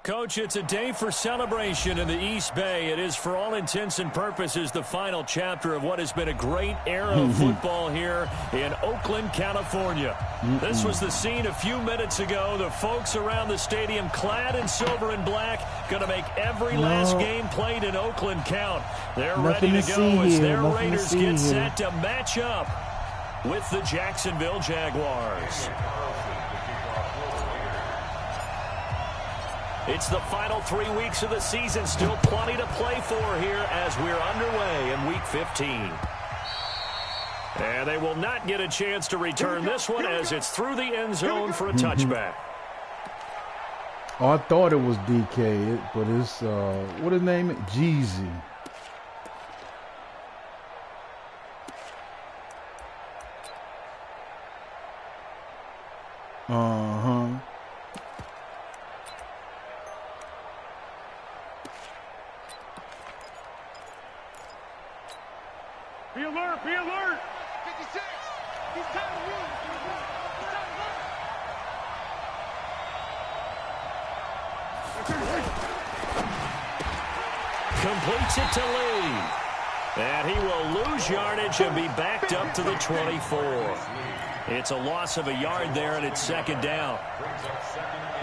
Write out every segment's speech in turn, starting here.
Coach, it's a day for celebration in the East Bay. It is, for all intents and purposes, the final chapter of what has been a great era of football here in Oakland, California. This was the scene a few minutes ago. The folks around the stadium clad in silver and black going to make every last game played in Oakland count. They're ready to go as their Raiders get set to match up with the Jacksonville Jaguars. It's the final 3 weeks of the season. Still plenty to play for here as we're underway in Week 15. And they will not get a chance to return this one as it's through the end zone for a touchback. Oh, I thought it was DK, but it's, what his name is? Jeezy. Uh-huh. Be alert, be alert! 56! He's time to run! He's time to run! Completes it to Lee. And he will lose yardage and be backed up to the 24. It's a loss of a yard there, and it's second down.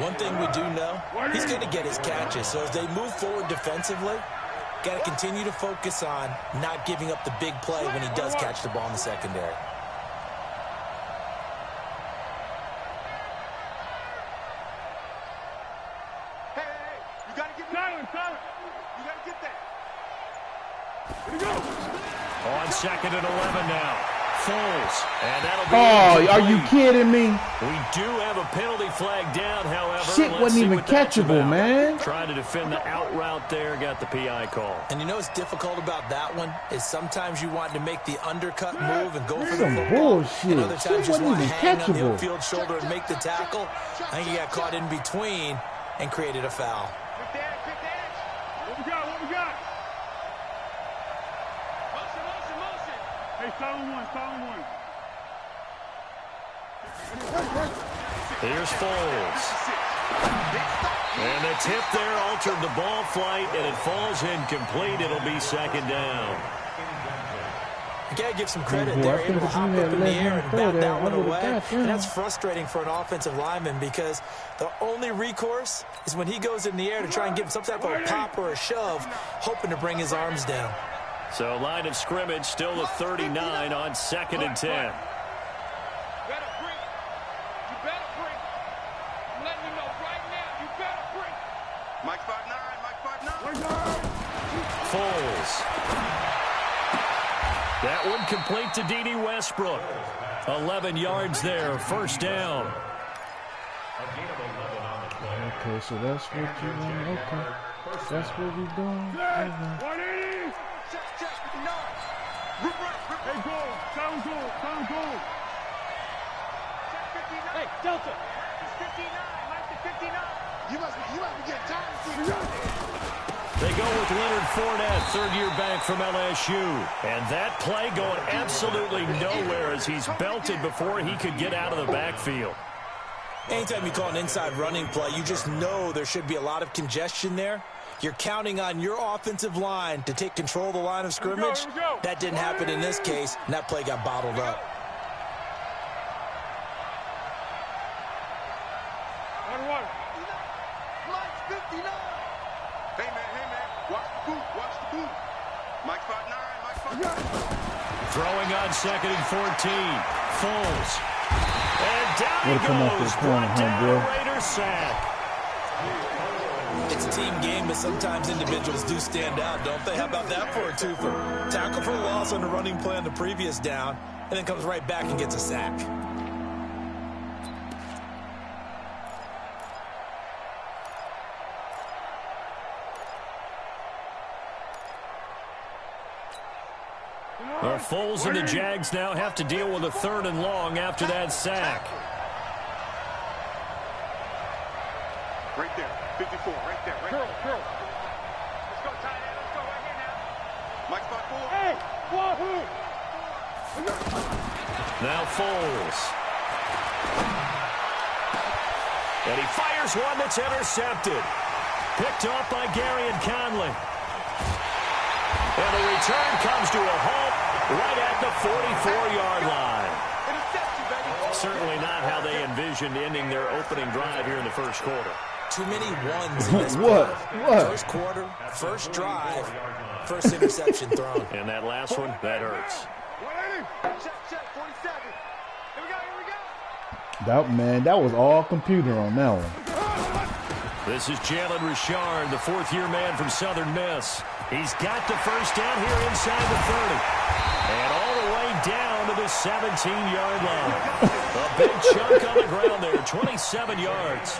One thing we do know, he's going to get his catches. So as they move forward defensively, got to continue to focus on not giving up the big play when he does catch the ball in the secondary. Hey, you got to get silent. You got to get that. Here we go. On second and 11 now. Foles, and that'll be are you kidding me? We do have a penalty flag down, however. Shit wasn't even catchable, man. Trying to defend the out route there, got the PI call. And you know what's difficult about that one is sometimes you want to make the undercut move and go for the football. Bullshit. And other times you just want to hang on the catchable. upfield shoulder and make the tackle. I think he got caught in between and created a foul. Quick edge. What we got? Motion. Hey, silent one. Here's Foles. And the tip there altered the ball flight, and it falls incomplete. It'll be second down. You got to give some credit. They're able to hop up in the air and bat that one away. And that's frustrating for an offensive lineman because the only recourse is when he goes in the air to try and give him some type of a pop or a shove, hoping to bring his arms down. So line of scrimmage still the 39 on second and 10. You better bring. I'm letting you know right now. You better bring. Mike 5'9". Foles. That one complete to D.D. Westbrook. 11 yards there, first down. Okay, so that's what you want. Okay. That's what we're doing. 180! Hey, goal! Sound goal! Hey, Delta! It's 59! Mike the 59! You must be getting tired. They go with Leonard Fournette, third-year back from LSU. And that play going absolutely nowhere as he's belted before he could get out of the backfield. Anytime you call an inside running play, you just know there should be a lot of congestion there. You're counting on your offensive line to take control of the line of scrimmage. Here we go. That didn't happen in this case, and that play got bottled up. Water. Mike's 59. Hey, man. Watch the boot. Mike's 5'9". Throwing on second and 14. Foles. And down he goes. Brought down a Raider sack. It's a team game, but sometimes individuals do stand out, don't they? How about that for a twofer? Tackle for loss on the running play on the previous down, and then comes right back and gets a sack. Well, Foles and the Jags now have to deal with a third and long after that sack. Right there, 54, right there. Curl. Let's go, tight end. Let's go right here now. Mike's 5'4". Hey, wahoo! Now Foles. And he fires one that's intercepted. Picked off by Gary and Conley. And the return comes to a halt right at the 44-yard line. Certainly not how they envisioned ending their opening drive here in the first quarter. Too many ones in this What? First quarter, first drive, first interception thrown. And that last one, that hurts. That was all computer on that one. This is Jalen Richard, the fourth-year man from Southern Miss. He's got the first down here inside the 30. And all the way down to the 17-yard line. A big chunk on the ground there, 27 yards.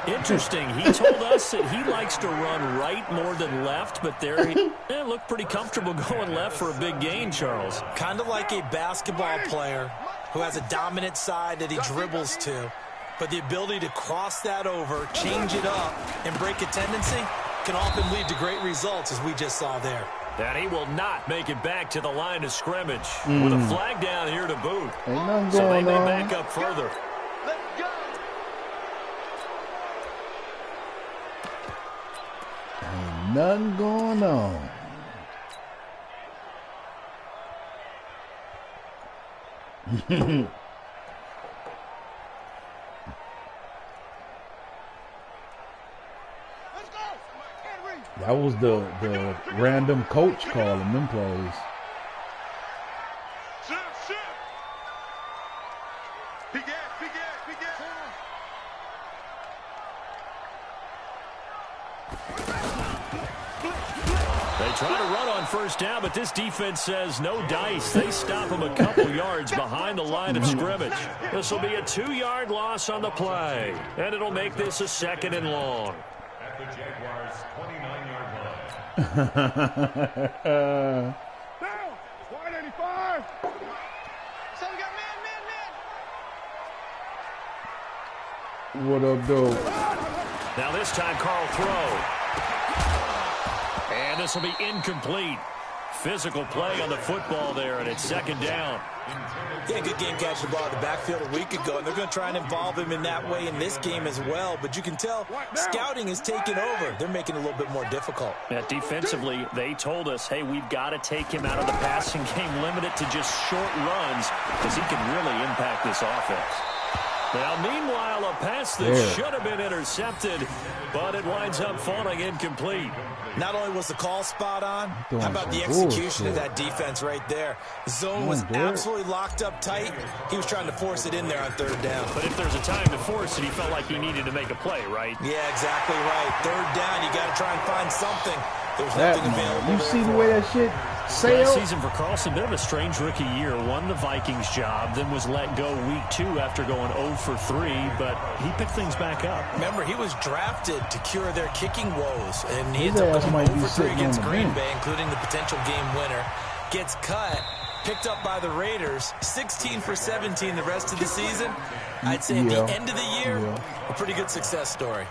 Interesting. He told us that he likes to run right more than left, but there he looked pretty comfortable going left for a big gain, Charles. Kind of like a basketball player who has a dominant side that he dribbles to, but the ability to cross that over, change it up, and break a tendency can often lead to great results, as we just saw there. And he will not make it back to the line of scrimmage with a flag down here to boot. Ain't nothing So they going may on. back up further. Ain't nothing going on. That was the random coach calling them plays. They try to run on first down, but this defense says no dice. They stop him a couple yards behind the line of scrimmage. This will be a 2-yard loss on the play, and it'll make this a 2nd and long. At the Jaguars' 29-yard line. Down! 185! So we got man. What up, though? Now this time, Carl throw. And this will be incomplete. Physical play on the football there, and it's 2nd down. Yeah, good game catching the ball in the backfield a week ago, and they're going to try and involve him in that way in this game as well. But you can tell scouting is taking over. They're making it a little bit more difficult. Yeah, defensively, they told us, hey, we've got to take him out of the passing game, limit it to just short runs, because he can really impact this offense. Now, meanwhile, a pass that should have been intercepted, but it winds up falling incomplete. Not only was the call spot on, how about the execution of that defense right there? Zone was absolutely locked up tight. He was trying to force it in there on 3rd down. But if there's a time to force it, he felt like he needed to make a play, right? Yeah, exactly right. 3rd down, you got to try and find something. There's nothing available. You see the way that shit sailed? Last season for Carlson, bit of a strange rookie year. Won the Vikings job, then was let go week 2 after going 0 for 3, but he picked things back up. Remember, he was drafted to cure their kicking woes, and he ends up going 0 for 3 against Green Bay, including the potential game winner. Gets cut, picked up by the Raiders, 16 for 17 the rest of the season. I'd say at the end of the year, a pretty good success story.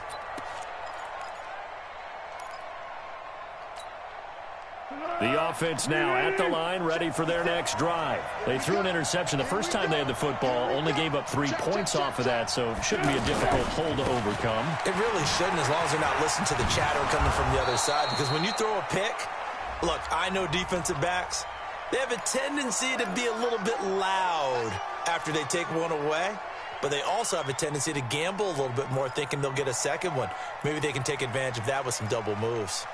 The offense now at the line, ready for their next drive. They threw an interception the first time they had the football, only gave up 3 points off of that, so it shouldn't be a difficult hole to overcome. It really shouldn't, as long as they're not listening to the chatter coming from the other side, because when you throw a pick, look, I know defensive backs, they have a tendency to be a little bit loud after they take one away, but they also have a tendency to gamble a little bit more, thinking they'll get a second one. Maybe they can take advantage of that with some double moves.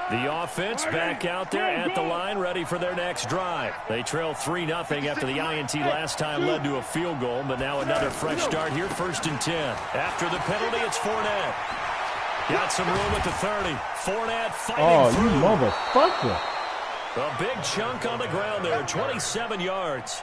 The offense back out there at the line, ready for their next drive. They trail 3-0 after the INT last time led to a field goal, but now another fresh start here, 1st and 10. After the penalty, it's Fournette. Got some room at the 30. Fournette fighting through. You motherfucker. A big chunk on the ground there, 27 yards.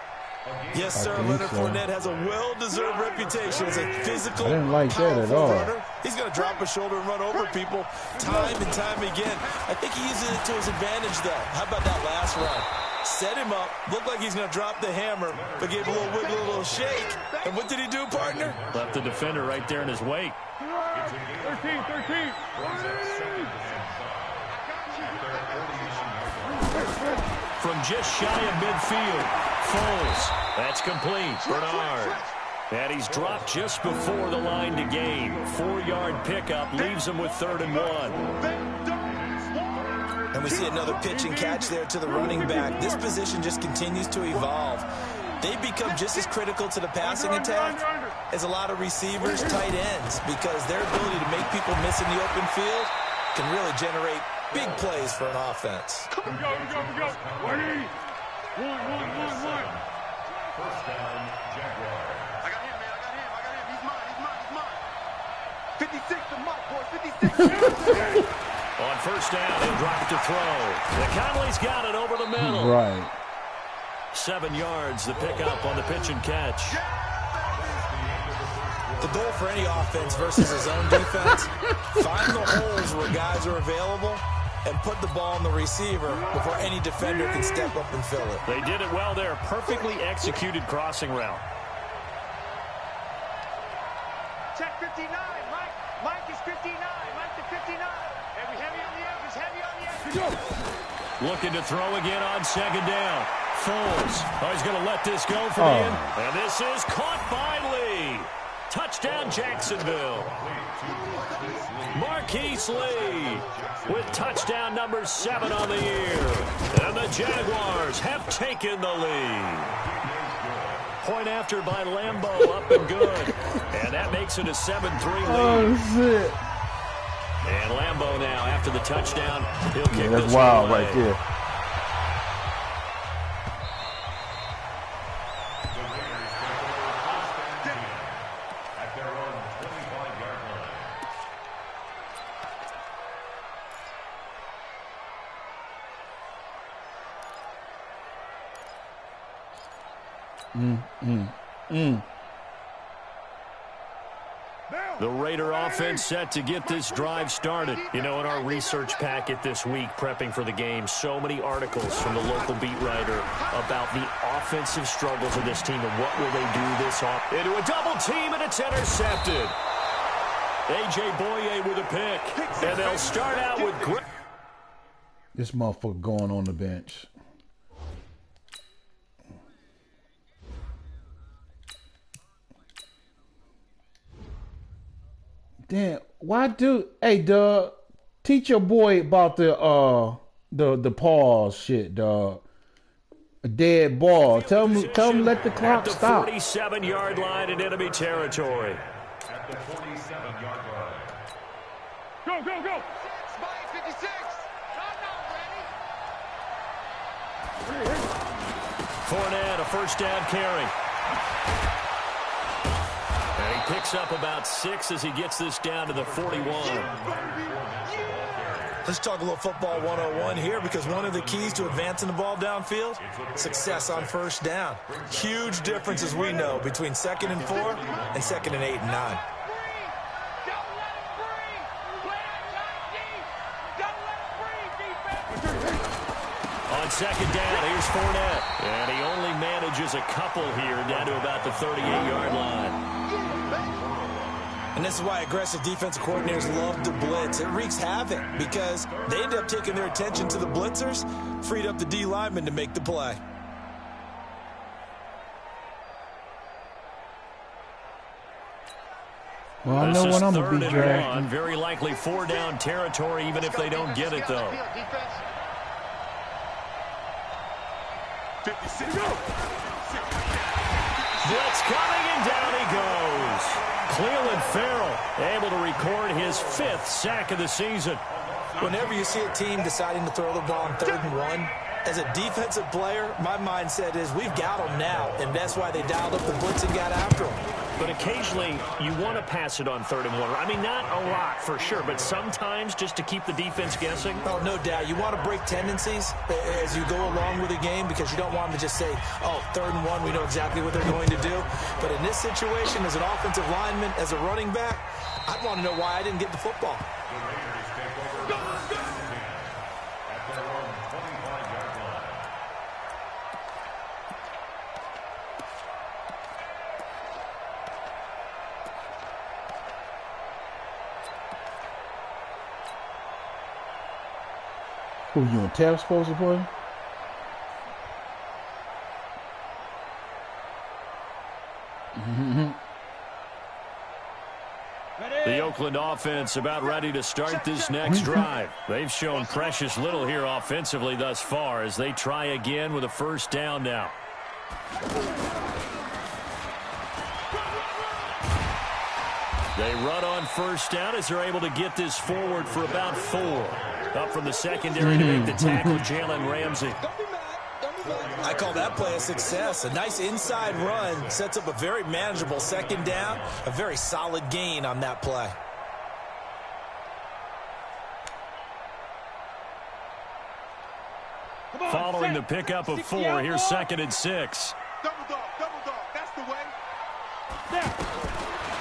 Yes, sir. Leonard Fournette has a well-deserved reputation as a physical, I didn't like that at all. runner. He's going to drop a shoulder and run over people time and time again. I think he uses it to his advantage, though. How about that last run? Set him up. Looked like he's going to drop the hammer, but gave a little wiggle, a little shake. And what did he do, partner? Left the defender right there in his wake. 13. From just shy of midfield, Foles. That's complete. Bernard. And he's dropped just before the line to gain. 4-yard pickup leaves him with 3rd and 1. And we see another pitch and catch there to the running back. This position just continues to evolve. They become just as critical to the passing attack as a lot of receivers, tight ends, because their ability to make people miss in the open field can really generate big plays for an offense. Go. Ready? One. First down, Jaguar. I got him, man. He's mine. 56, the mark, boy. 56. On first down, he'll drop to throw. The Conley's got it over the middle. Right. 7 yards, the pickup on the pitch and catch. The goal for any offense versus his own defense, find the holes where guys are available and put the ball on the receiver before any defender can step up and fill it. They did it well there. Perfectly executed crossing route. Check 59, Mike. Mike is 59. Mike to 59. Heavy on the edge. He's heavy on the edge. Looking to throw again on 2nd down. Foles. Oh, he's going to let this go for the end. And this is caught by Lee. Touchdown, Jacksonville. Marquise Lee with touchdown number 7 on the year. And the Jaguars have taken the lead. Point after by Lambeau, up and good. And that makes it a 7-3 lead. Oh, shit. And Lambeau now, after the touchdown, he'll kick this that's wild away. right there. The Raider offense set to get this drive started. You know, in our research packet this week, prepping for the game, so many articles from the local beat writer about the offensive struggles of this team and what will they do this off. Into a double team, and it's intercepted. A.J. Boye with a pick. And they'll start out with... This motherfucker going on the bench. Damn, why do Doug, teach your boy about the pause shit, dog. A dead ball. Tell him let the clock stop. At the 47-yard line in enemy territory. At the 47-yard line. Go. 56. Fournette, a first down carry. And he picks up about 6 as he gets this down to the 41. Let's talk a little football 101 here, because one of the keys to advancing the ball downfield, success on first down. Huge difference, as we know, between 2nd and 4 and 2nd and 8 and 9. On 2nd down, here's Fournette. And he only manages a couple here down to about the 38-yard line. And this is why aggressive defensive coordinators love to blitz. It wreaks havoc because they end up taking their attention to the blitzers, freed up the D lineman to make the play. Well, I know when I'm going to be dragged. Very likely 4-down territory, even if they don't get it, though. 56. Blitz coming, and down he goes. Cleveland Farrell able to record his 5th sack of the season. Whenever you see a team deciding to throw the ball on 3rd and 1, as a defensive player, my mindset is we've got them now, and that's why they dialed up the blitz and got after them. But occasionally, you want to pass it on 3rd and 1. I mean, not a lot, for sure, but sometimes just to keep the defense guessing. Oh, no doubt. You want to break tendencies as you go along with the game, because you don't want them to just say, oh, 3rd and 1, we know exactly what they're going to do. But in this situation, as an offensive lineman, as a running back, I'd want to know why I didn't get the football. Who you and Tav supposed to play? Oakland offense about ready to start this next drive. They've shown precious little here offensively thus far as they try again with a first down now. They run on first down as they're able to get this forward for about 4. Up from the secondary to make the tackle, Jalen Ramsey. I call that play a success. A nice inside run sets up a very manageable second down, a very solid gain on that play. Following the pickup of 4, here's 2nd and 6. Double dog, that's the way.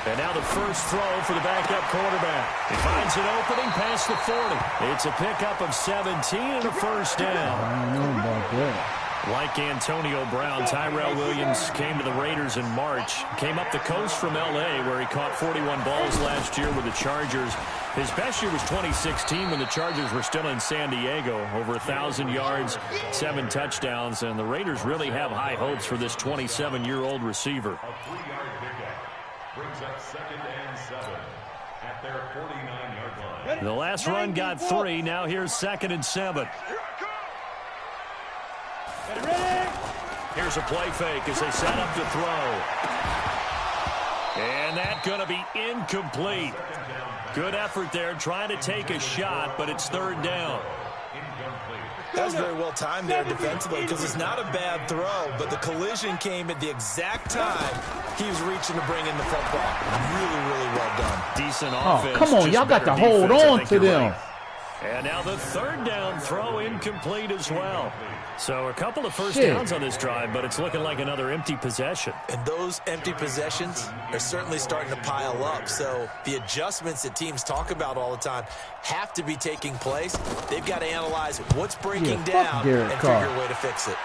And now the first throw for the backup quarterback. He finds an opening past the 40. It's a pickup of 17 and a first down. I don't know about that. Like Antonio Brown, Tyrell Williams came to the Raiders in March. Came up the coast from L.A. where he caught 41 balls last year with the Chargers. His best year was 2016 when the Chargers were still in San Diego. Over 1,000 yards, 7 touchdowns, and the Raiders really have high hopes for this 27-year-old receiver. A 3-yard pickup brings up 2nd and 7 at their 49-yard line. The last run got 3. Now here's 2nd and 7. Here's a play fake as they set up to throw. And that's going to be incomplete. Good effort there trying to take a shot, but it's 3rd down. That was very well timed there defensively because it's not a bad throw, but the collision came at the exact time he was reaching to bring in the football. Really, really well done. Decent offense. Come on, y'all got to hold on to them. And now the 3rd down throw incomplete as well. So a couple of first downs on this drive, but it's looking like another empty possession. And those empty possessions are certainly starting to pile up. So the adjustments that teams talk about all the time have to be taking place. They've got to analyze what's breaking down and figure a way to fix it.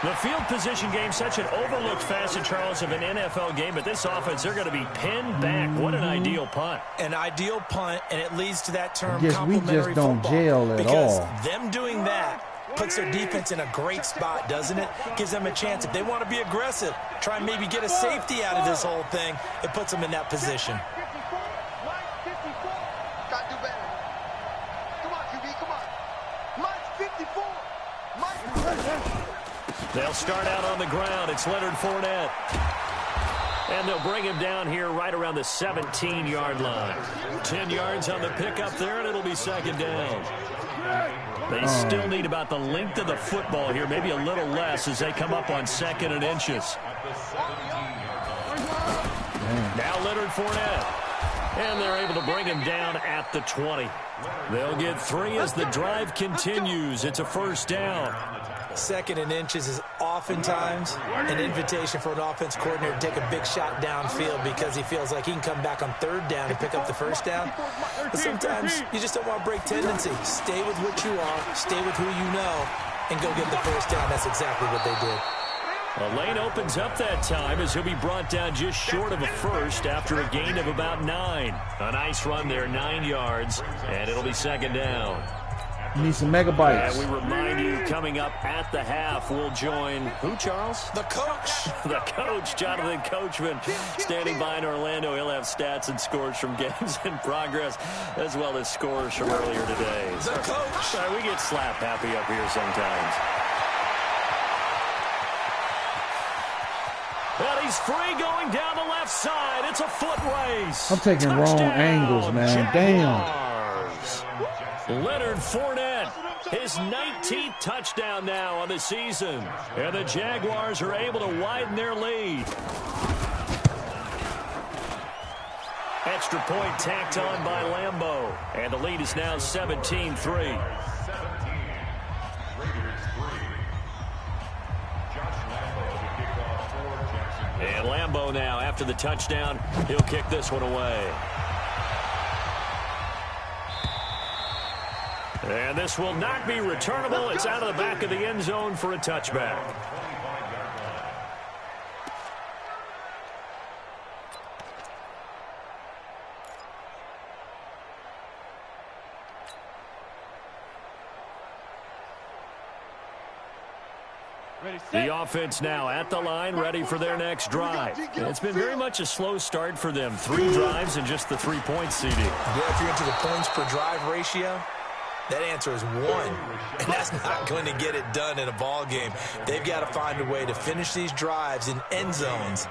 The field position game, such an overlooked facet, Charles, of an NFL game. But this offense, they're going to be pinned back. What an ideal punt. An ideal punt, and it leads to that term we complementary just don't football. gel at because all. them doing that puts their defense in a great spot, doesn't it? Gives them a chance. If they want to be aggressive, try and maybe get a safety out of this whole thing, it puts them in that position. Gotta do better. Come on, QB, come on. Mike's 54. Mike's They'll start out on the ground. It's Leonard Fournette. And they'll bring him down here right around the 17-yard line. 10 yards on the pickup there, and it'll be 2nd down. They still need about the length of the football here, maybe a little less as they come up on 2nd and inches. Now Leonard Fournette. And they're able to bring him down at the 20. They'll get 3 as the drive continues. It's a first down. 2nd and inches is oftentimes an invitation for an offense coordinator to take a big shot downfield because he feels like he can come back on 3rd down and pick up the first down. But sometimes you just don't want to break tendency. Stay with what you are, stay with who you know, and go get the first down. That's exactly what they did. A lane opens up that time as he'll be brought down just short of a first after a gain of about 9. A nice run there, 9 yards, and it'll be 2nd down. You need some megabytes. And we remind you, coming up at the half, we'll join who, Charles? The coach. The coach, Jonathan Coachman, standing by in Orlando. He'll have stats and scores from games in progress, as well as scores from earlier today. The coach. Sorry, we get slap happy up here sometimes. Well, he's free going down the left side. It's a foot race. I'm taking wrong angles, man. Damn. Leonard Fournette, his 19th touchdown now on the season. And the Jaguars are able to widen their lead. Extra point tacked on by Lambeau. And the lead is now 17-3. And Lambeau now, after the touchdown, he'll kick this one away. And this will not be returnable. It's out of the back of the end zone for a touchback. The offense now at the line, ready for their next drive. It's been very much a slow start for them. 3 drives and just the 3-point seeding. Yeah, if you're into the points per drive ratio, that answer is 1. And that's not going to get it done in a ball game. They've got to find a way to finish these drives in end zones,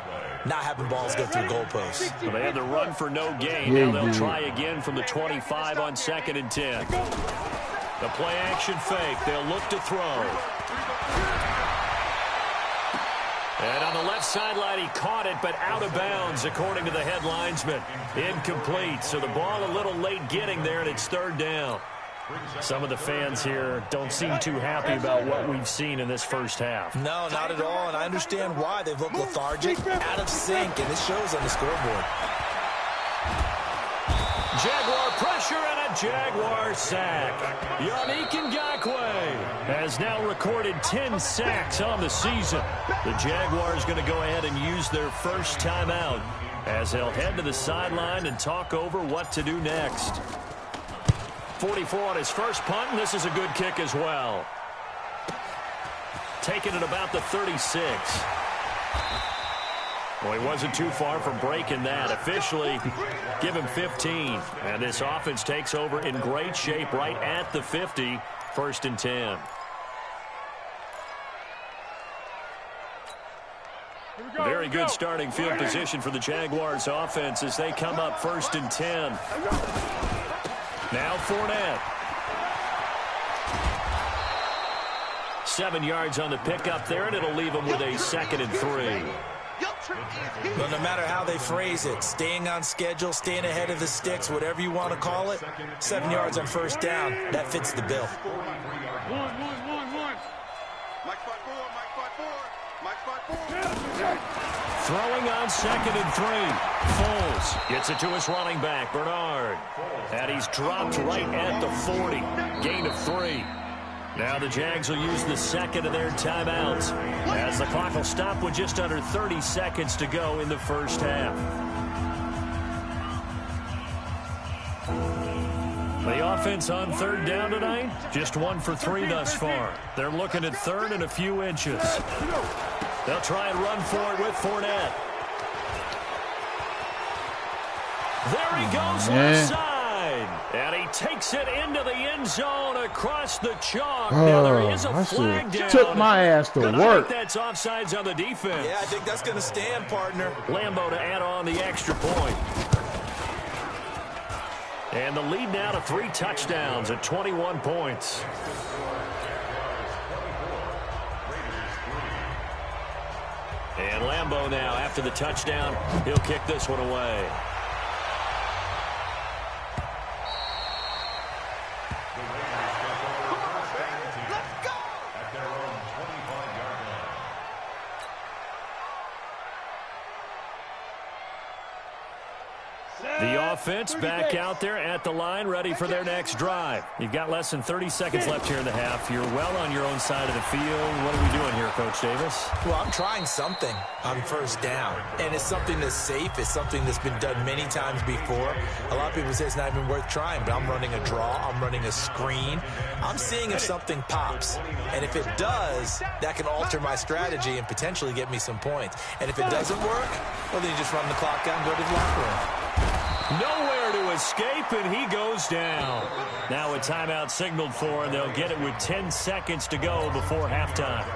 not having balls go through goalposts. So they had the run for no gain. Now they'll try again from the 25 on 2nd and 10. The play action fake. They'll look to throw. And on the left sideline, he caught it, but out of bounds, according to the head linesman. Incomplete. So the ball a little late getting there, and it's 3rd down. Some of the fans here don't seem too happy about what we've seen in this first half. No, not at all, and I understand why. They've looked lethargic, out of sync, and it shows on the scoreboard. Jaguar pressure and a Jaguar sack. Yannick Ngakoue has now recorded 10 sacks on the season. The Jaguars going to go ahead and use their first timeout as they'll head to the sideline and talk over what to do next. 44 on his first punt, and this is a good kick as well. Taking it about the 36. Well, he wasn't too far from breaking that. Officially, give him 15. And this offense takes over in great shape right at the 50. 1st and 10. Very good starting field position for the Jaguars offense as they come up 1st and 10. Now Fournette. 7 yards on the pickup there, and it'll leave him with a 2nd and 3. Well, no matter how they phrase it, staying on schedule, staying ahead of the sticks, whatever you want to call it, 7 yards on 1st down, that fits the bill. Throwing on 2nd and 3. Foles gets it to his running back, Bernard. And he's dropped right at the 40. Gain of 3. Now the Jags will use the 2nd of their timeouts as the clock will stop with just under 30 seconds to go in the first half. The offense on 3rd down tonight, just 1 for 3 thus far. They're looking at 3rd and a few inches. They'll try and run for it with Fournette. There he goes left side. And he takes it into the end zone across the chalk. Now there is a flag down. Took my ass to work. That's offsides on the defense. Yeah, I think that's going to stand, partner. Lambeau to add on the extra point. And the lead now to 3 touchdowns at 21 points. And Lambeau now, after the touchdown, he'll kick this one away. The offense back out there at the line, ready for their next drive. You've got less than 30 seconds left here in the half. You're well on your own side of the field. What are we doing here, Coach Davis? Well, I'm trying something on 1st down, and it's something that's safe. It's something that's been done many times before. A lot of people say it's not even worth trying, but I'm running a draw. I'm running a screen. I'm seeing if something pops, and if it does, that can alter my strategy and potentially get me some points. And if it doesn't work, well, then you just run the clock out and go to the locker room. Nowhere to escape, and he goes down. Now a timeout signaled for, and they'll get it with 10 seconds to go before halftime.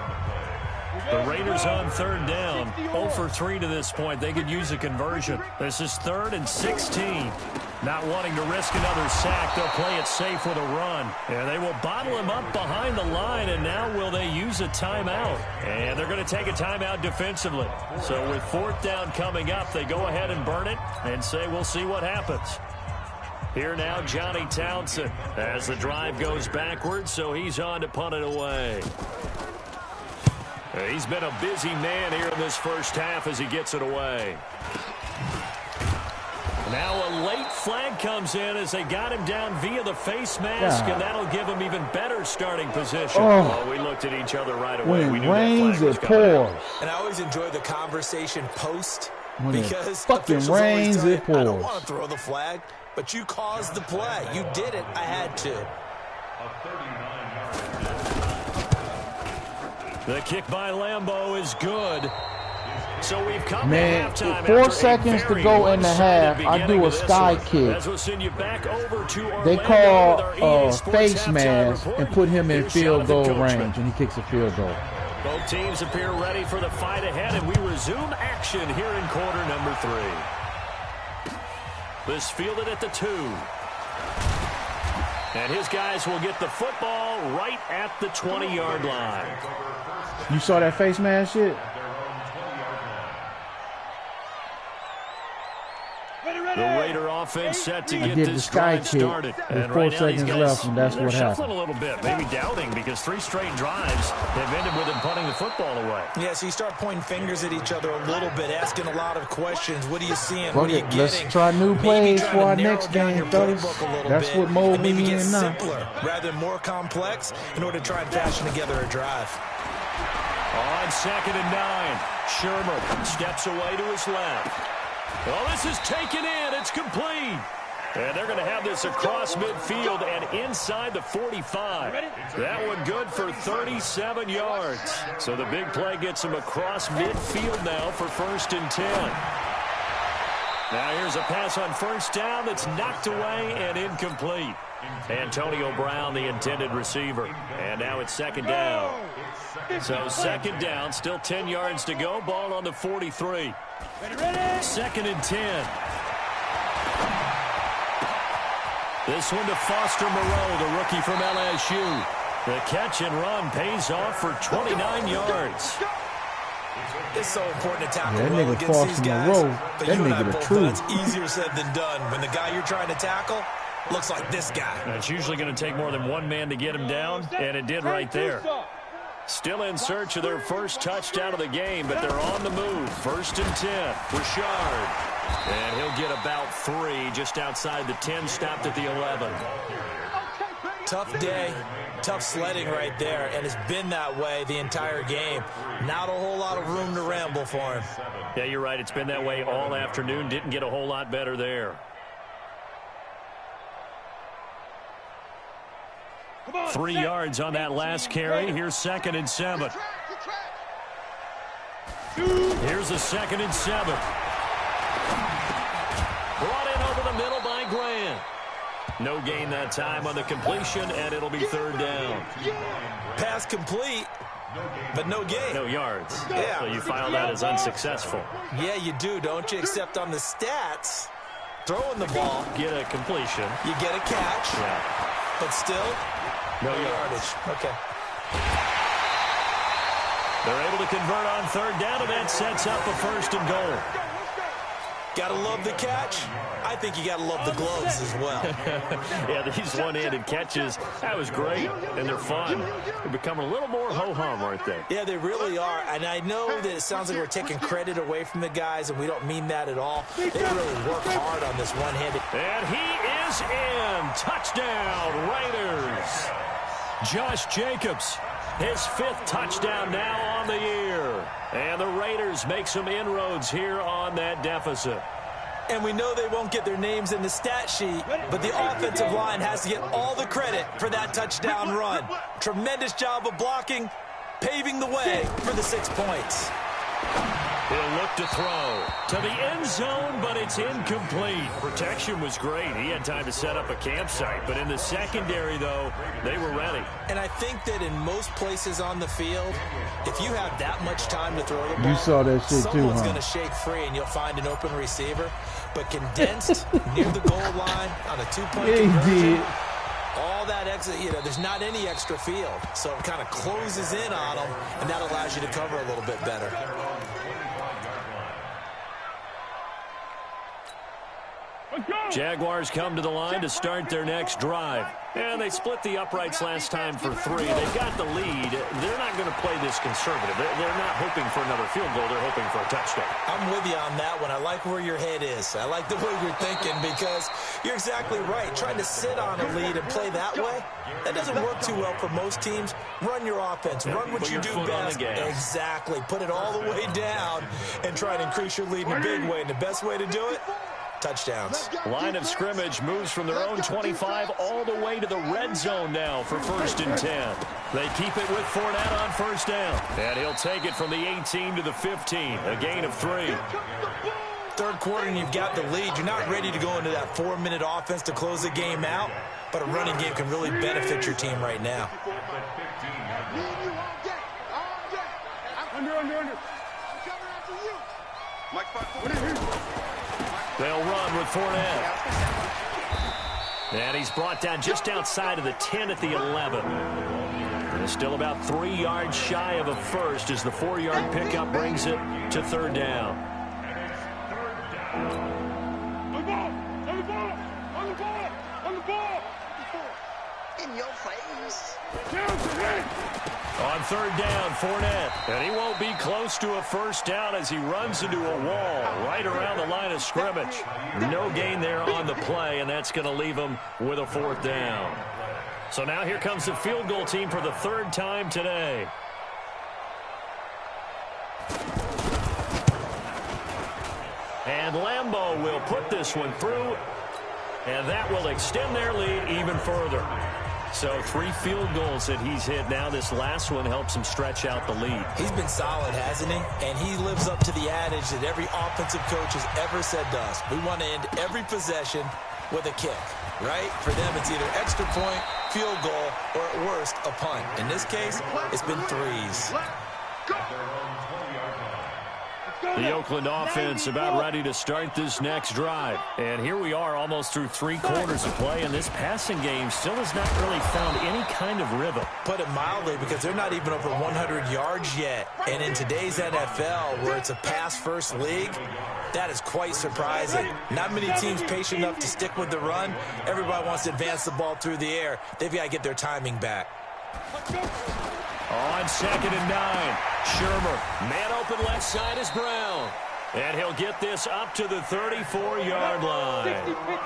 The Raiders on 3rd down, 0 for 3 to this point. They could use a conversion. This is 3rd and 16. Not wanting to risk another sack, they'll play it safe with a run. And they will bottle him up behind the line, and now will they use a timeout? And they're going to take a timeout defensively. So with 4th down coming up, they go ahead and burn it and say we'll see what happens. Here now, Johnny Townsend as the drive goes backwards, so he's on to punt it away. He's been a busy man here in this first half as he gets it away. Now a late flag comes in as they got him down via the face mask, and that'll give him even better starting position. Oh, we looked at each other right away. When it rains, it pours. And I always enjoy the conversation post when because it fucking rains, it pours. I don't want to throw the flag, but you caused the play. You did it. I had to. The kick by Lambeau is good. So we've come Man, to halftime 4 seconds to go in the half. I do a sky kick. We'll send you back over to They call face mask and put him in Here's field goal Jonathan Coachman. range, and he kicks a field goal. Both teams appear ready for the fight ahead, and we resume action here in quarter number 3. This fielded at the 2. And his guys will get the football right at the 20-yard line. You saw that face mask shit? The Raider offense set to get did this the sky drive kick started. with And 4 right now these seconds guys, left, and that's they're what shuffling happened. a little bit, maybe doubting, because 3 straight drives have ended with them punting the football away. Yeah, so you start pointing fingers at each other a little bit, asking a lot of questions. What are you seeing? Fuck What are you it, getting? let's try new Maybe plays trying for to our narrow next down game, your fellas. playbook a little That's bit, what mode and maybe we get in now. simpler rather than more complex in order to try and fashion together a drive. On 2nd and 9, Shermer steps away to his left. Oh, this is taken in. It's complete. And they're going to have this across midfield and inside the 45. That one good for 37 yards. So the big play gets him across midfield now for 1st and 10. Now here's a pass on 1st down that's knocked away and incomplete. Antonio Brown, the intended receiver. And now it's 2nd down. So 2nd down, still 10 yards to go. Ball on the 43. 2nd and 10. This one to Foster Moreau, the rookie from LSU. The catch and run pays off for 29 yards. It's so important to tackle Yeah, that well nigga against these Foster guys. Moreau, But that you and I nigga the both know truth. it's easier said than done when the guy you're trying to tackle looks like this guy. It's usually going to take more than one man to get him down, and it did right there. Still in search of their first touchdown of the game, but they're on the move. 1st and 10. Richard. And he'll get about 3 just outside the 10, stopped at the 11. Tough day, tough sledding right there, and it's been that way the entire game. Not a whole lot of room to ramble for him. Yeah, you're right. It's been that way all afternoon. Didn't get a whole lot better there. 3 yards on that last carry. Here's 2nd and 7. Here's a 2nd and 7. Brought in over the middle by Grant. No gain that time on the completion, and it'll be 3rd down. Pass complete, but no gain. No yards. Yeah. So you file that as unsuccessful. Yeah, you do, don't you? Except on the stats, throwing the ball, Get a completion. you get a catch, Yeah. but still, No no yards. yardage. Okay. They're able to convert on 3rd down, and that sets up a 1st and goal. Gotta love the catch. I think you gotta love the gloves as well. Yeah, these one-handed catches, that was great, and they're fun. They're becoming a little more ho-hum, aren't they? Yeah, they really are. And I know that it sounds like we're taking credit away from the guys, and we don't mean that at all. They really work hard on this one-handed. And he is in. Touchdown, Raiders. Josh Jacobs, his 5th touchdown now on the year. And the Raiders make some inroads here on that deficit. And we know they won't get their names in the stat sheet, but the offensive line has to get all the credit for that touchdown run. Tremendous job of blocking, paving the way for the 6 points. He'll look to throw to the end zone, but it's incomplete. Protection was great. He had time to set up a campsite, but in the secondary, though, they were ready. And I think that in most places on the field, if you have that much time to throw the ball, You saw that shit too, someone's huh? going to shake free and you'll find an open receiver. But condensed near the goal line on a 2-point Yeah, he conversion, did. all that extra, there's not any extra field. So it kind of closes in on them, and that allows you to cover a little bit better. Jaguars come to the line to start their next drive. And they split the uprights last time for 3. They've got the lead. They're not going to play this conservative. They're not hoping for another field goal. They're hoping for a touchdown. I'm with you on that one. I like where your head is. I like the way you're thinking because you're exactly right. Trying to sit on a lead and play that way, that doesn't work too well for most teams. Run your offense. Run what Put you your do foot on the best. gas. Exactly. Put it all the way down and try to increase your lead in a big way. And the best way to do it, touchdowns. Line of scrimmage moves from their own 25 all the way to the red zone now for 1st and 10. They keep it with Fournette on 1st down. And he'll take it from the 18 to the 15, a gain of 3. Third quarter and you've got the lead. You're not ready to go into that 4-minute offense to close the game out, but a running game can really benefit your team right now. They'll run with Fournette. And he's brought down just outside of the 10 at the 11. And still about 3 yards shy of a first as the 4-yard pickup brings it to 3rd down. In your face. On 3rd down, Fournette. And he won't be close to a 1st down as he runs into a wall right around the line of scrimmage. No gain there on the play, and that's going to leave him with a 4th down. So now here comes the field goal team for the 3rd time today. And Lambeau will put this one through, and that will extend their lead even further. So 3 field goals that he's hit. Now this last one helps him stretch out the lead. He's been solid, hasn't he? And he lives up to the adage that every offensive coach has ever said to us. We want to end every possession with a kick, right? For them, it's either extra point, field goal, or at worst, a punt. In this case, it's been 3s. The Oakland offense about ready to start this next drive. And here we are almost through 3 quarters of play, and this passing game still has not really found any kind of rhythm. Put it mildly, because they're not even over 100 yards yet. And in today's NFL, where it's a pass-first league, that is quite surprising. Not many teams patient enough to stick with the run. Everybody wants to advance the ball through the air. They've got to get their timing back. On 2nd and 9, Shermer, man open left side is Brown. And he'll get this up to the 34-yard line.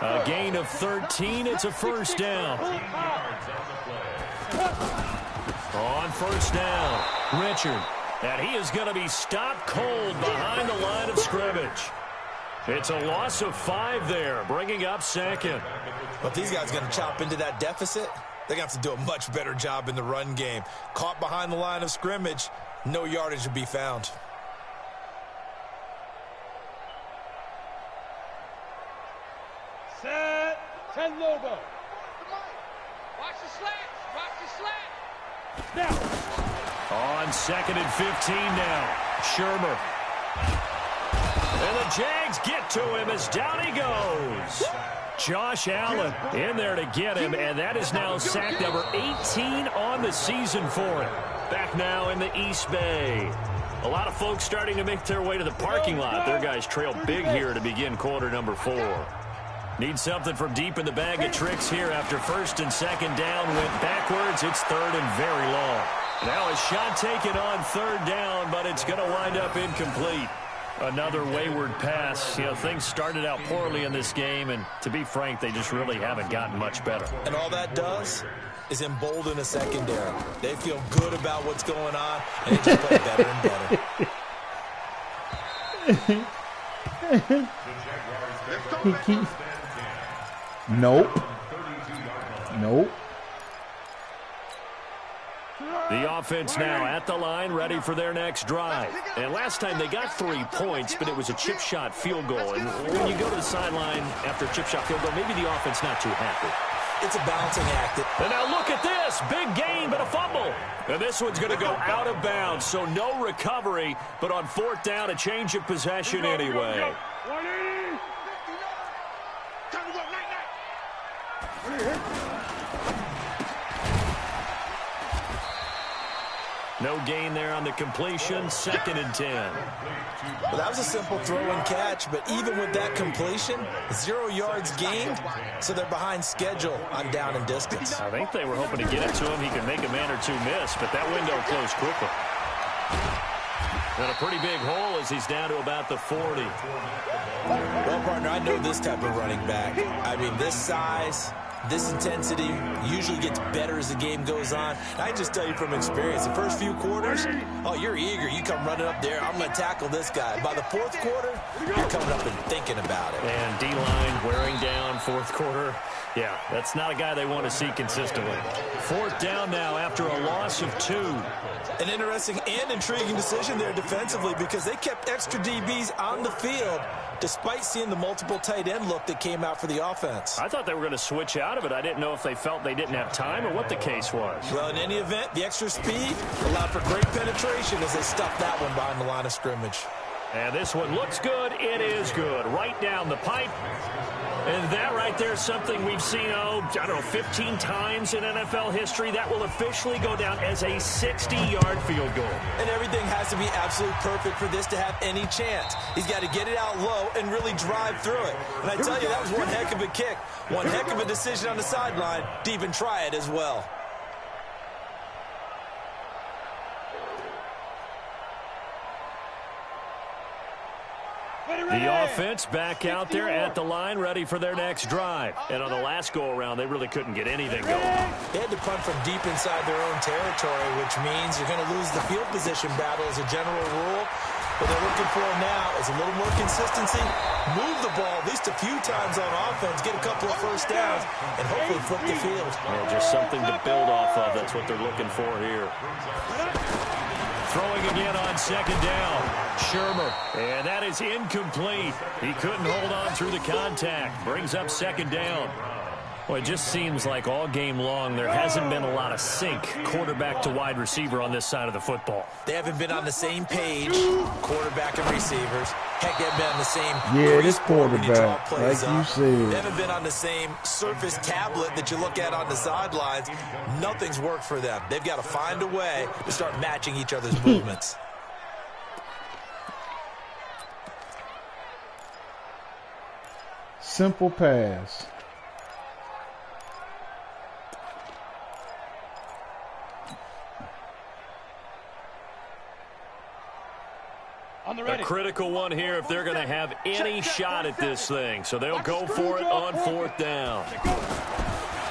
A gain of 13, it's a 1st down. On 1st down, Richard. And he is going to be stopped cold behind the line of scrimmage. It's a loss of 5 there, bringing up 2nd. But these guys are going to chop into that deficit. They're going to have to do a much better job in the run game. Caught behind the line of scrimmage, no yardage to be found. Set, 10 logo. Watch the slants. Watch the slants. Now. On 2nd and 15 now, Shermer. And the Jags get to him as down he goes. Josh Allen in there to get him, and that is now sack number 18 on the season for him. Back now in the East Bay. A lot of folks starting to make their way to the parking lot. Their guys trail big here to begin quarter number 4. Need something from deep in the bag of tricks here after 1st and 2nd down. Went backwards. It's 3rd and very long. Now a shot taken on 3rd down, but it's going to wind up incomplete. Another wayward pass. You know, things started out poorly in this game, and to be frank, they just really haven't gotten much better. And all that does is embolden a secondary. They feel good about what's going on, and they just play better and better. Nope. Nope. The offense now at the line, ready for their next drive. And last time they got 3 points, but it was a chip shot field goal. And when you go to the sideline after a chip shot field goal, maybe the offense not too happy. It's a balancing act. And now look at this. Big gain, but a fumble. And this one's going to go out of bounds, so no recovery. But on 4th down, a change of possession anyway. 180. Time to go, night. No gain there on the completion. 2nd and 10. Well, that was a simple throw and catch, but even with that completion, 0 yards gained, so they're behind schedule on down and distance. I think they were hoping to get it to him. He could make a man or 2 miss, but that window closed quickly. And a pretty big hole as he's down to about the 40. Well, partner, I know this type of running back. I mean, this size, This intensity usually gets better as the game goes on. And I just tell you from experience, the first few quarters, oh, you're eager. You come running up there, I'm going to tackle this guy. By the fourth quarter, you're coming up and thinking about it. And D-line wearing down fourth quarter. Yeah, that's not a guy they want to see consistently. Fourth down now after a loss of 2. An interesting and intriguing decision there defensively because they kept extra DBs on the field despite seeing the multiple tight end look that came out for the offense. I thought they were going to switch out of it. I didn't know if they felt they didn't have time or what the case was. Well, in any event, the extra speed allowed for great penetration as they stuffed that one behind the line of scrimmage. And this one looks good. It is good. Right down the pipe. And that right there is something we've seen, I don't know, 15 times in NFL history. That will officially go down as a 60-yard field goal. And everything has to be absolutely perfect for this to have any chance. He's got to get it out low and really drive through it. And I tell you, that was one heck of a kick. One heck of a decision on the sideline to even try it as well. The offense back out there at the line, ready for their next drive. And on the last go-around, they really couldn't get anything going. They had to punt from deep inside their own territory, which means you're going to lose the field position battle as a general rule. What they're looking for now is a little more consistency, move the ball at least a few times on offense, get a couple of first downs, and hopefully flip the field. Well, just something to build off of. That's what they're looking for here. Throwing again on second down. Shermer. And that is incomplete. He couldn't hold on through the contact. Brings up second down. Well, it just seems like all game long there hasn't been a lot of sync quarterback to wide receiver on this side of the football. They haven't been on the same page, quarterback and receivers. Heck, they haven't been on the same this quarterback, like you said. They haven't been on the same surface tablet that you look at on the sidelines. Nothing's worked for them. They've got to find a way to start matching each other's movements. Simple pass. A critical one here if they're going to have any shot at this thing. So they'll go for it on fourth down.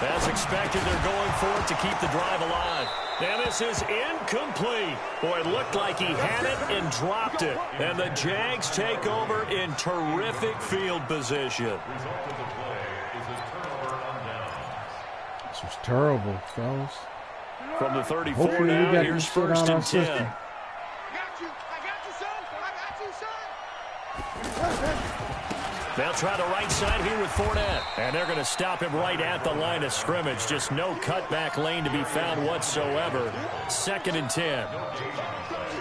As expected, they're going for it to keep the drive alive. And this is incomplete. Boy, it looked like he had it and dropped it. And the Jags take over in terrific field position. This was terrible, fellas. From the 34 now, here's first and 10. They'll try the right side here with Fournette. And they're going to stop him right at the line of scrimmage. Just no cutback lane to be found whatsoever. Second and 10.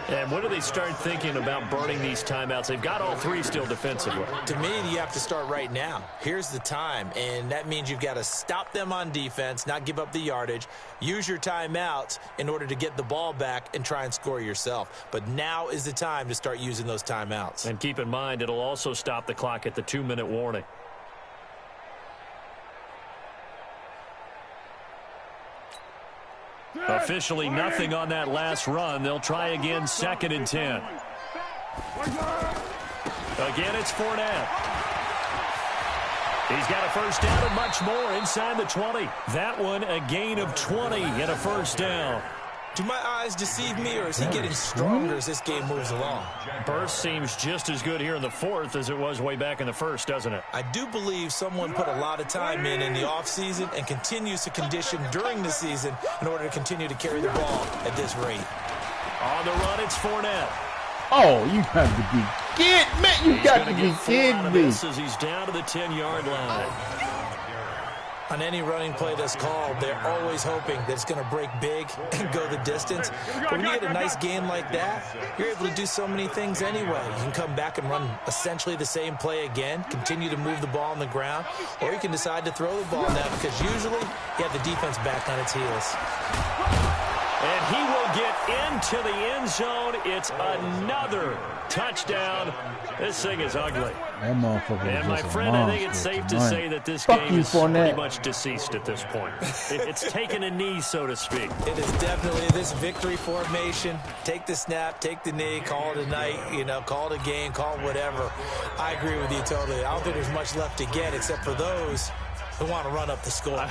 And when do they start thinking about burning these timeouts? They've got all three still defensively. To me, you have to start right now. Here's the time, and that means you've got to stop them on defense, not give up the yardage, use your timeouts in order to get the ball back and try and score yourself. But now is the time to start using those timeouts. And keep in mind, it'll also stop the clock at the 2-minute warning. Officially nothing on that last run. They'll try again, second and 10. Again, it's Fournette. He's got a first down and much more inside the 20. That one, a gain of 20 and a first down. Do my eyes deceive me, or is he getting stronger as this game moves along? Burst seems just as good here in the fourth as it was way back in the first, doesn't it? I do believe someone put a lot of time in the offseason and continues to condition during the season in order to continue to carry the ball at this rate. On the run, it's Fournette. Oh, you got to be kidding me. You got to be kidding me. As he's down to the 10-yard line. On any running play that's called, they're always hoping that it's going to break big and go the distance. But when you get a nice gain like that, you're able to do so many things anyway. You can come back and run essentially the same play again, continue to move the ball on the ground, or you can decide to throw the ball now because usually you have the defense back on its heels. And he will get into the end zone. It's another touchdown. This thing is ugly. That motherfucker and my just friend, I think it's safe to say that this game is pretty much deceased at this point. It's taken a knee, so to speak. It is definitely this victory formation. Take the snap, take the knee, call it a night, call it a game, call it whatever. I agree with you totally. I don't think there's much left to get except for those They want to run up the score.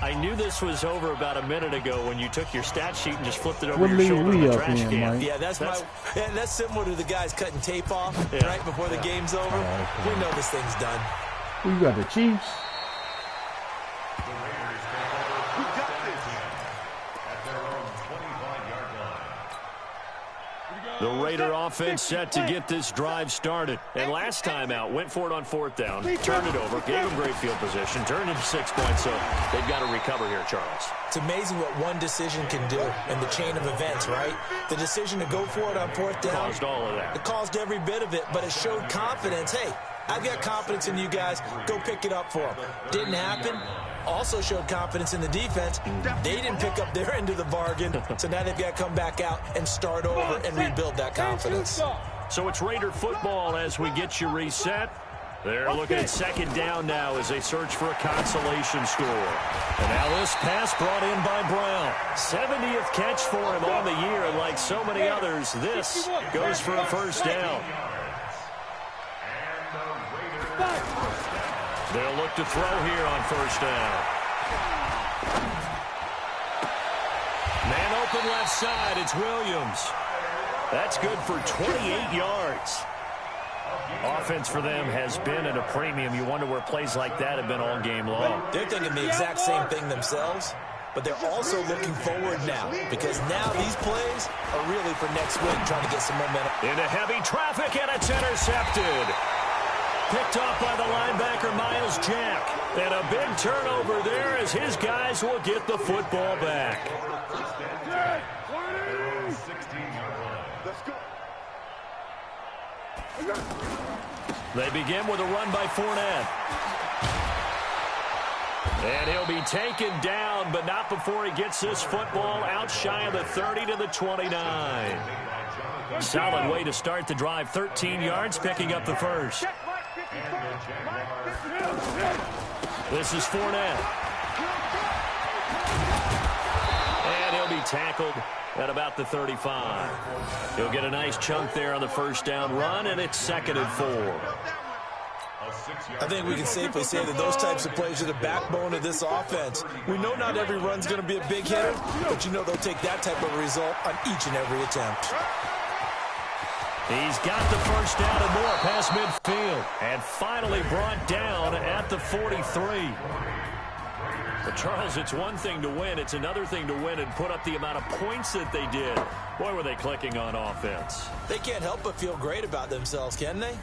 I knew this was over about a minute ago when you took your stat sheet and just flipped it over What your league shoulder we in the up trash in, can. Mike? Yeah, that's similar to the guys cutting tape off right before the game's over. okay. We know this thing's done. Who you got, the Chiefs? We got this. At their own 25-yard line. The Raider offense set to get this drive started. And last time out, went for it on 4th down, turned it over, gave them great field position, turned into 6 points, so they've got to recover here, Charles. It's amazing what one decision can do in the chain of events, right? The decision to go for it on 4th down. Caused all of that. It caused every bit of it, but it showed confidence. Hey, I've got confidence in you guys. Go pick it up for them. Didn't happen. Also showed confidence in the defense. They didn't pick up their end of the bargain, so now they've got to come back out and start over and rebuild that confidence. So it's Raider football as we get you reset. They're looking at 2nd down now as they search for a consolation score. And now this pass brought in by Brown. 70th catch for him on the year, and like so many others, this goes for a 1st down. They'll look to throw here on 1st down. Man open left side, it's Williams. That's good for 28 yards. Offense for them has been at a premium. You wonder where plays like that have been all game long. They're thinking the exact same thing themselves, but they're also looking forward now because now these plays are really for next week, trying to get some momentum. Into heavy traffic, and it's intercepted. Picked off by the linebacker, Miles Jack. And a big turnover there as his guys will get the football back. Let's go. They begin with a run by Fournette. And he'll be taken down, but not before he gets this football out shy of the 30 to the 29. Solid way to start the drive. 13 yards, picking up the first. This is Fournette. And he'll be tackled at about the 35. He'll get a nice chunk there on the 1st down run, and it's 2nd and 4. I think we can safely say that those types of plays are the backbone of this offense. We know not every run's going to be a big hitter, but you know they'll take that type of result on each and every attempt. He's got the 1st down and more past midfield, and finally brought down at the 43. But, Charles, it's one thing to win. It's another thing to win and put up the amount of points that they did. Boy, were they clicking on offense. They can't help but feel great about themselves, can they?